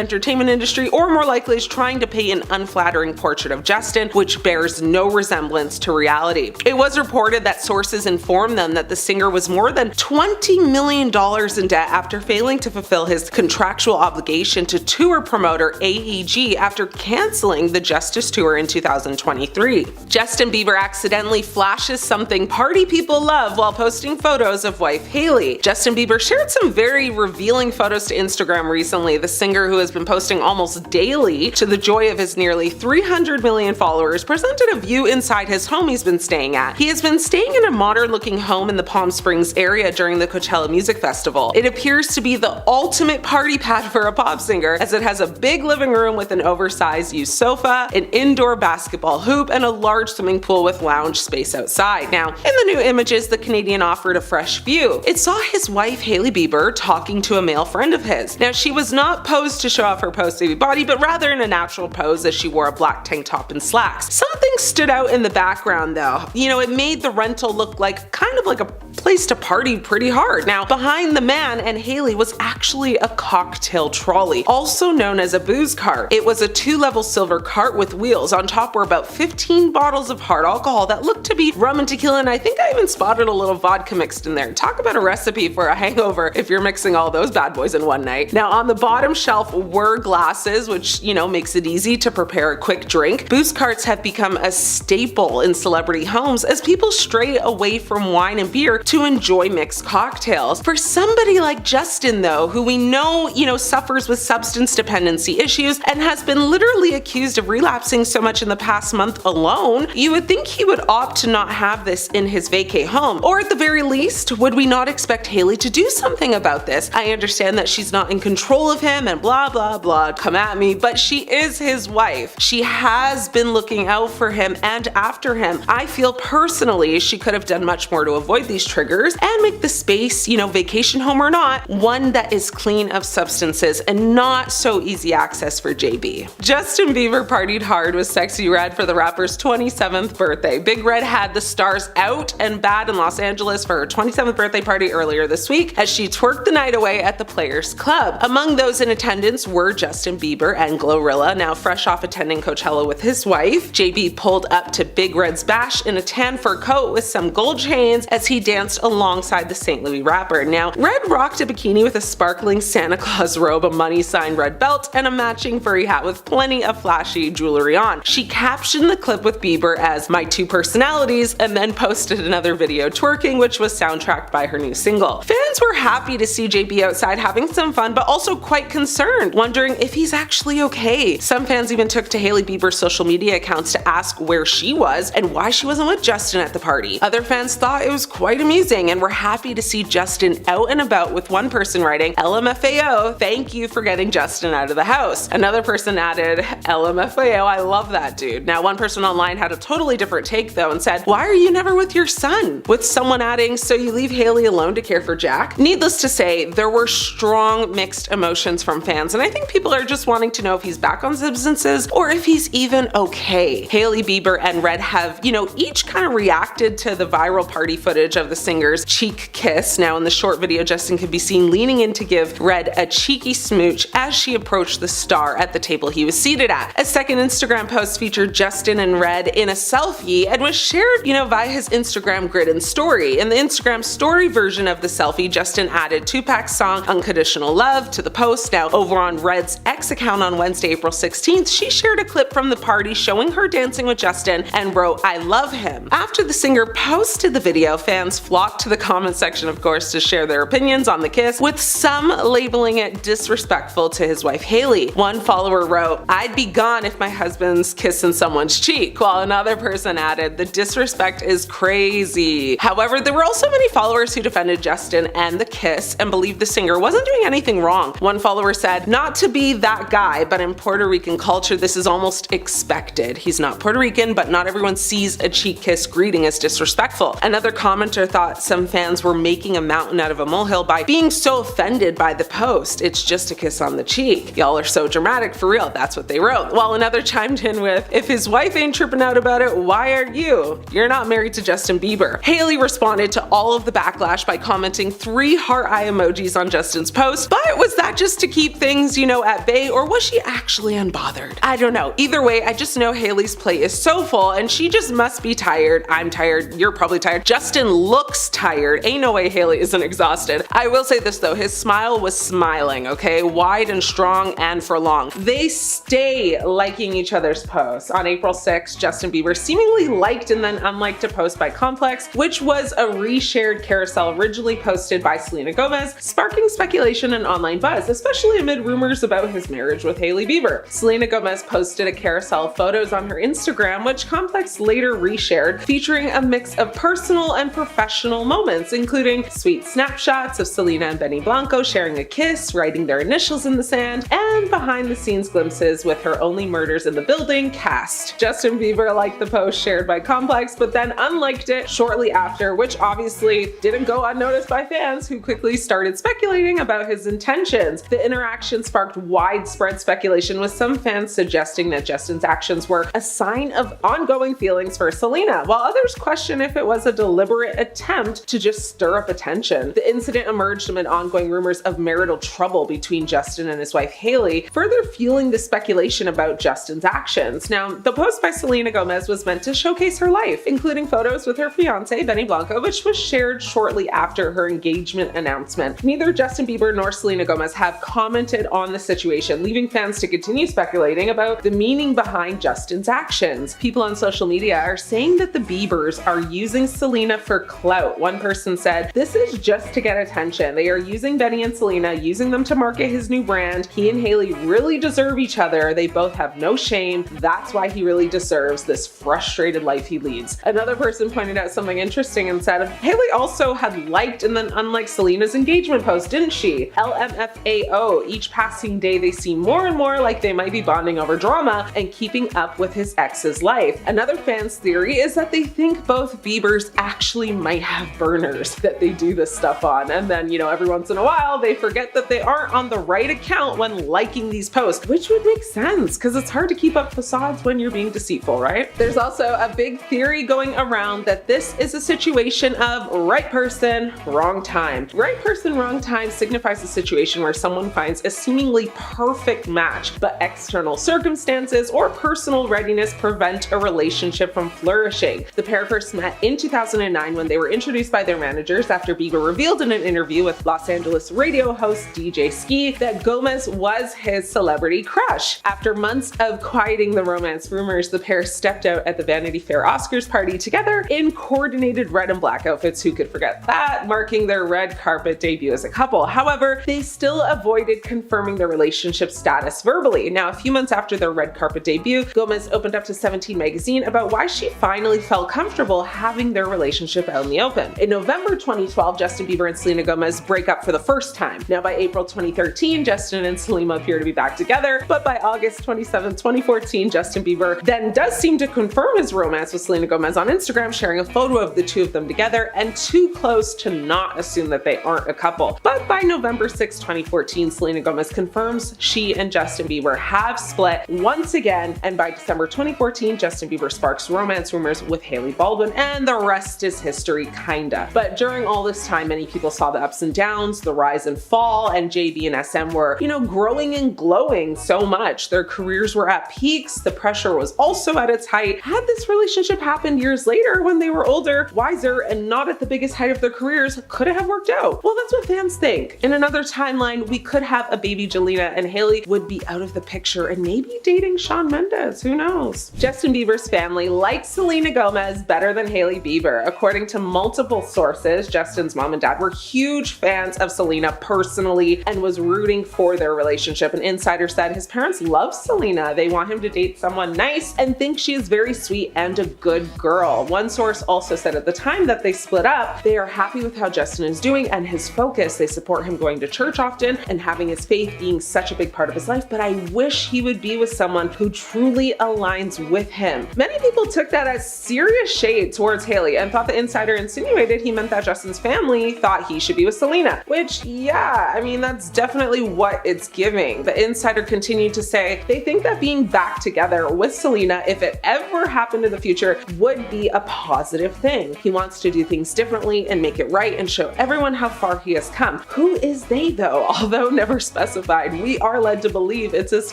entertainment industry or more likely is trying to paint an unflattering portrait of Justin, which bears no resemblance to reality. It was reported that sources informed them that the singer was more than $20 million in debt after failing to fulfill his contractual obligation to tour promoter AEG after canceling the Justice Tour in 2023. Justin Bieber accidentally flashes something party people love while posting photos of wife Hailey. Justin Bieber shared some very revealing photos to Instagram recently. The singer, who has been posting almost daily to the joy of his nearly 300 million followers, presented a view inside his home he's been staying at. He has been staying in a modern-looking home in the Palm Springs area during the Coachella Music Festival. It appears to be the ultimate party pad for a pop singer, as it has a big living room with an oversized used sofa, an indoor basketball hoop, and a large swimming pool with lounge space outside. Now, in the new images, the Canadian offered a fresh view. It saw his wife Hailey Bieber talking to a male friend of his. Now, she was not posed to show off her post-baby body, but rather in a natural pose as she wore a black tank top and slacks. Something stood out in the background though. It made the rental look kind of like a place to party pretty hard. Now, behind the man and Hailey was actually a cocktail trolley, also known as a booze cart. It was a 2-level silver cart with wheels. On top were about 15 bottles of hard alcohol that looked to be rum and tequila, and I think I even spotted a little vodka mixed in there. Talk about a recipe for a hangover if you're mixing all those bad boys in one night. Now, on the bottom shelf were glasses, which, makes it easy to prepare a quick drink. Booze carts have become a staple in celebrity homes as people stray away from wine and beer to enjoy mixed cocktails. For somebody like Justin though, who we know, suffers with substance dependency issues and has been literally accused of relapsing so much in the past month alone, you would think he would opt to not have this in his vacay home. Or at the very least, would we not expect Hailey to do something about this? I understand that she's not in control of him and blah blah blah, come at me, but she is his wife. She has been looking out for him and after him. I feel personally she could have done much more to avoid these triggers and make the space, vacation home or not, one that is clean of substances and not so easy access for JB. Justin Bieber partied hard with Sexy Red for the rapper's 27th birthday. Big Red had the stars out and bad in Los Angeles for her 27th birthday party earlier this week as she twerked the night away at the Players Club. Among those in attendance were Justin Bieber and Glorilla, now fresh off attending Coachella with his wife. JB pulled up to Big Red's bash in a tan fur coat with some gold chains as he danced danced alongside the St. Louis rapper. Now, Red rocked a bikini with a sparkling Santa Claus robe, a money sign red belt, and a matching furry hat with plenty of flashy jewelry on. She captioned the clip with Bieber as "my two personalities" and then posted another video twerking, which was soundtracked by her new single. Fans were happy to see JB outside having some fun, but also quite concerned, wondering if he's actually okay. Some fans even took to Hailey Bieber's social media accounts to ask where she was and why she wasn't with Justin at the party. Other fans thought it was quite amusing and were happy to see Justin out and about, with one person writing, "LMFAO, thank you for getting Justin out of the house." Another person added, "LMFAO, I love that dude." Now, one person online had a totally different take though and said, "Why are you never with your son?" With someone adding, "So you leave Hailey alone to care for Jack?" Needless to say, there were strong mixed emotions from fans, and I think people are just wanting to know if he's back on substances or if he's even okay. Hailey Bieber and Red have, each kind of reacted to the viral party footage of the singer's cheek kiss. Now, in the short video, Justin could be seen leaning in to give Red a cheeky smooch as she approached the star at the table he was seated at. A second Instagram post featured Justin and Red in a selfie and was shared, via his Instagram grid and story. In the Instagram story version of the selfie, Justin added Tupac's song "Unconditional Love" to the post. Now, over on Red's X account on Wednesday, April 16th, she shared a clip from the party showing her dancing with Justin and wrote, "I love him." After the singer posted the video, fans flocked to the comment section, of course, to share their opinions on the kiss, with some labeling it disrespectful to his wife Hailey. One follower wrote, "I'd be gone if my husband's kissing someone's cheek," while another person added, "The disrespect is crazy." However, there were also many followers who defended Justin and the kiss and believed the singer wasn't doing anything wrong. One follower said, "Not to be that guy, but in Puerto Rican culture, this is almost expected. He's not Puerto Rican, but not everyone sees a cheek kiss greeting as disrespectful." Another commenter thought some fans were making a mountain out of a molehill by being so offended by the post. "It's just a kiss on the cheek. Y'all are so dramatic, for real." That's what they wrote. While another chimed in with, "If his wife ain't tripping out about it, why aren't you? You're not married to Justin Bieber." Hailey responded to all of the backlash by commenting 3 heart eye emojis on Justin's post, but was that just to keep things, at bay, or was she actually unbothered? I don't know. Either way, I just know Hailey's plate is so full and she just must be tired. I'm tired. You're probably tired. Justin looks tired. Ain't no way Hailey isn't exhausted. I will say this though, his smile was smiling, okay? Wide and strong and for long. They stay liking each other's posts. On April 6th, Justin Bieber seemingly liked and then unliked a post by Complex, which was a reshared carousel originally posted by Selena Gomez, sparking speculation and online buzz, especially amid rumors about his marriage with Hailey Bieber. Selena Gomez posted a carousel of photos on her Instagram, which Complex later reshared, featuring a mix of personal and professional moments, including sweet snapshots of Selena and Benny Blanco sharing a kiss, writing their initials in the sand, and behind-the-scenes glimpses with her Only Murders in the Building cast. Justin Bieber liked the post shared by Complex, but then unliked it shortly after, which obviously didn't go unnoticed by fans, who quickly started speculating about his intentions. The interaction sparked widespread speculation, with some fans suggesting that Justin's actions were a sign of ongoing feelings for Selena, while others question if it was a deliberate attempt to just stir up attention. The incident emerged amid ongoing rumors of marital trouble between Justin and his wife Hailey, further fueling the speculation about Justin's actions. Now, the post by Selena Gomez was meant to showcase her life, including photos with her fiance Benny Blanco, which was shared shortly after her engagement announcement. Neither Justin Bieber nor Selena Gomez have commented on the situation, leaving fans to continue speculating about the meaning behind Justin's actions. People on social media are saying that the Biebers are using Selena for clout. One person said, "This is just to get attention. They are using Benny and Selena, using them to market his new brand. He and Hailey really deserve each other. They both have no shame. That's why he really deserves this frustrated life he leads." Another person pointed out something interesting and said, "Hailey also had liked and then unliked Selena's engagement post, didn't she? LMFAO, each passing day they seem more and more like they might be bonding over drama and keeping up with his ex's life." Another fan's theory is that they think both Biebers actually might have burners that they do this stuff on, and then, every once in a while they forget that they aren't on the right account when liking these posts, which would make sense because it's hard to keep up facades when you're being deceitful, right? There's also a big theory going around that this is a situation of right person, wrong time. Right person, wrong time signifies a situation where someone finds a seemingly perfect match, but external circumstances or personal readiness prevent a relationship from flourishing. The pair first met in 2009 when they were introduced by their managers after Bieber revealed in an interview with Los Angeles radio host DJ Ski that Gomez was his celebrity crush. After months of quieting the romance rumors, the pair stepped out at the Vanity Fair Oscars party together in coordinated red and black outfits. Who could forget that? Marking their red carpet debut as a couple. However, they still avoided confirming their relationship status verbally. Now, a few months after their red carpet debut, Gomez opened up to 17 magazine about why she finally felt comfortable having their relationship out in the open. In November 2012, Justin Bieber and Selena Gomez break up for the first time. Now, by April 2013, Justin and Selena appear to be back together, but by August 27, 2014, Justin Bieber then does seem to confirm his romance with Selena Gomez on Instagram, sharing a photo of the two of them together and too close to not assume that they aren't a couple. But by November 6, 2014, Selena Gomez confirms she and Justin Bieber have split once again, and by December 2014, Justin Bieber sparks romance rumors with Hailey Baldwin, and the rest is history, kinda. But during all this time, many people saw the ups and downs, the rise and fall, and JB and SM were, growing and glowing so much. Their careers were at peaks, the pressure was also at its height. Had this relationship happened years later when they were older, wiser, and not at the biggest height of their careers, could it have worked out? Well, that's what fans think. In another timeline, we could have a baby Jelena, and Hailey would be out of the picture and maybe dating Shawn Mendes, who knows? Justin Bieber's family likes Selena Gomez better than Hailey Bieber. According to multiple sources, Justin's mom and dad were huge fans of Selena personally and was rooting for their relationship. An insider said his parents love Selena. They want him to date someone nice and think she is very sweet and a good girl. One source also said at the time that they split up, they are happy with how Justin is doing and his focus. They support him going to church often and having his faith being such a big part of his life, but I wish he would be with someone who truly aligns with him. Many people took that as serious shade towards Hailey and thought the insider insinuated he meant that Justin's family thought he should be with Selena, which, yeah, I mean, that's definitely what it's giving. The insider continued to say they think that being back together with Selena, if it ever happened in the future, would be a positive thing. He wants to do things differently and make it right and show everyone how far he has come. Who is they though? Although never specified, we are led to believe it's his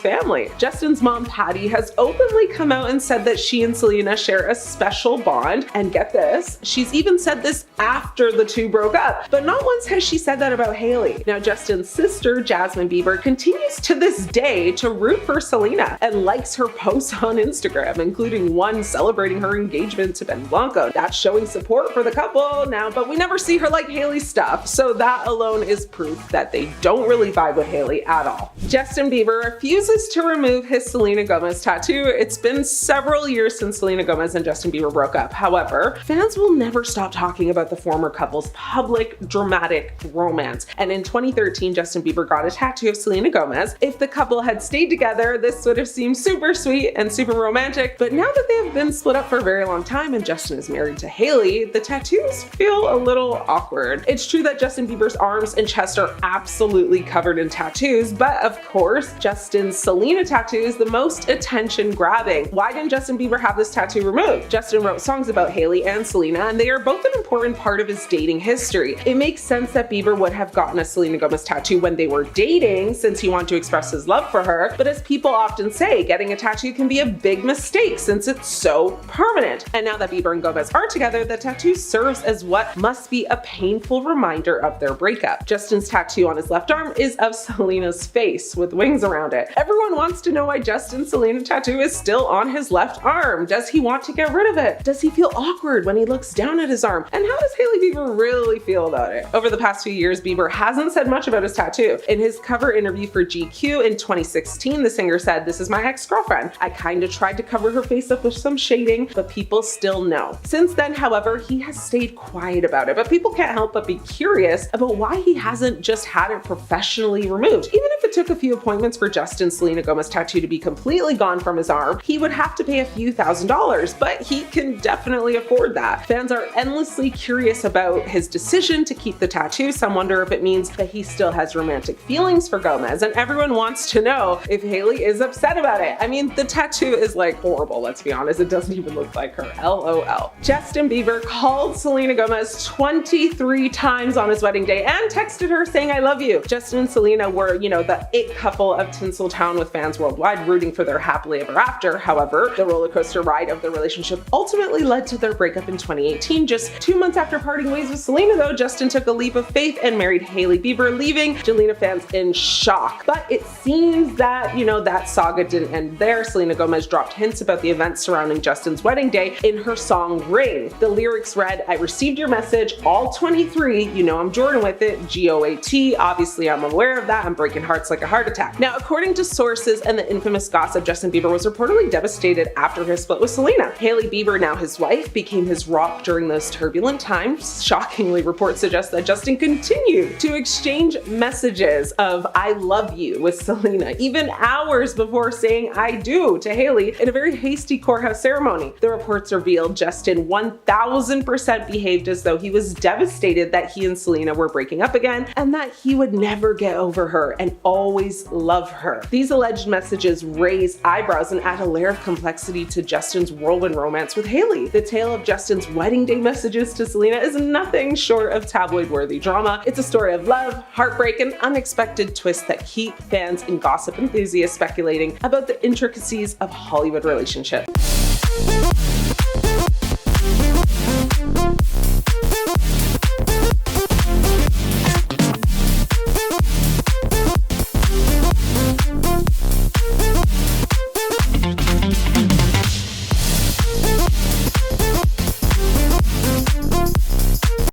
family. Justin's mom, Patty, has openly come out and said that she and Selena share a special bond, and get this, she's even said this after the two broke up, but not once has she said that about Hailey. Now, Justin's sister, Jasmine Bieber, continues to this day to root for Selena and likes her posts on Instagram, including one celebrating her engagement to Ben Blanco. That's showing support for the couple now, but we never see her like Hailey's stuff, so that alone is proof that they don't really vibe with Hailey at all. Justin Bieber refuses to remove his Selena Gomez tattoo. It's been several years since Selena Gomez and Justin Bieber broke up. However, fans will never stop talking about the former couple's public, dramatic romance. And in 2013, Justin Bieber got a tattoo of Selena Gomez. If the couple had stayed together, this would have seemed super sweet and super romantic. But now that they have been split up for a very long time and Justin is married to Hailey, the tattoos feel a little awkward. It's true that Justin Bieber's arms and chest are absolutely covered in tattoos, but of course, Justin's Selena tattoo is the most attention grabbing. Why didn't Justin Bieber have this tattoo removed? Justin wrote songs about Hailey and Selena, and they are both an important part of his dating history. It makes sense that Bieber would have gotten a Selena Gomez tattoo when they were dating, since he wanted to express his love for her, but as people often say, getting a tattoo can be a big mistake since it's so permanent. And now that Bieber and Gomez are together, the tattoo serves as what must be a painful reminder of their breakup. Justin's tattoo on his left arm is of Selena's face with wings around it. Everyone wants to know why Justin's Selena tattoo is still on his left arm. Does he want to get rid of it? Does he feel awkward when he looks down at his arm? And how does Hailey Bieber really feel about it? Over the past few years, Bieber hasn't said much about his tattoo. In his cover interview for GQ in 2016, the singer said, "This is my ex-girlfriend. I kinda tried to cover her face up with some shading, but people still know." Since then, however, he has stayed quiet about it, but people can't help but be curious about why he hasn't just had it professionally removed. Even if it took a few appointments for Justin's Selena Gomez tattoo to be completely gone from his arm, he would have to pay a few $1,000s, but he can definitely afford that. Fans are endlessly curious about his decision to keep the tattoo. Some wonder if it means that he still has romantic feelings for Gomez, and everyone wants to know if Hailey is upset about it. I mean, the tattoo is like horrible, let's be honest. It doesn't even look like her, LOL. Justin Bieber called Selena Gomez 23 times on his wedding day and texted her saying, "I love you." Justin and Selena were, the the it couple of Tinseltown, with fans worldwide rooting for their happily ever after. However, the roller coaster ride of their relationship ultimately led to their breakup in 2018. Just 2 months after parting ways with Selena, though, Justin took a leap of faith and married Hailey Bieber, leaving Selena fans in shock. But it seems that, that saga didn't end there. Selena Gomez dropped hints about the events surrounding Justin's wedding day in her song Ring. The lyrics read, "I received your message, all 23, I'm Jordan with it, GOAT, obviously I'm aware of that, I'm breaking hearts like a heart attack." Now, according to sources and the infamous gossip, Justin Bieber was reportedly devastated after his split with Selena. Hailey Bieber, now his wife, became his rock during those turbulent times. Shockingly, reports suggest that Justin continued to exchange messages of "I love you" with Selena, even hours before saying "I do" to Hailey in a very hasty courthouse ceremony. The reports revealed Justin 1000% behaved as though he was devastated that he and Selena were breaking up again, and that he would never get over her and always love her. These alleged messages raise eyebrows and add a layer of complexity to Justin's whirlwind romance with Hailey. The tale of Justin's wedding day messages to Selena is nothing short of tabloid-worthy drama. It's a story of love, heartbreak, and unexpected twists that keep fans and gossip enthusiasts speculating about the intricacies of Hollywood relationships.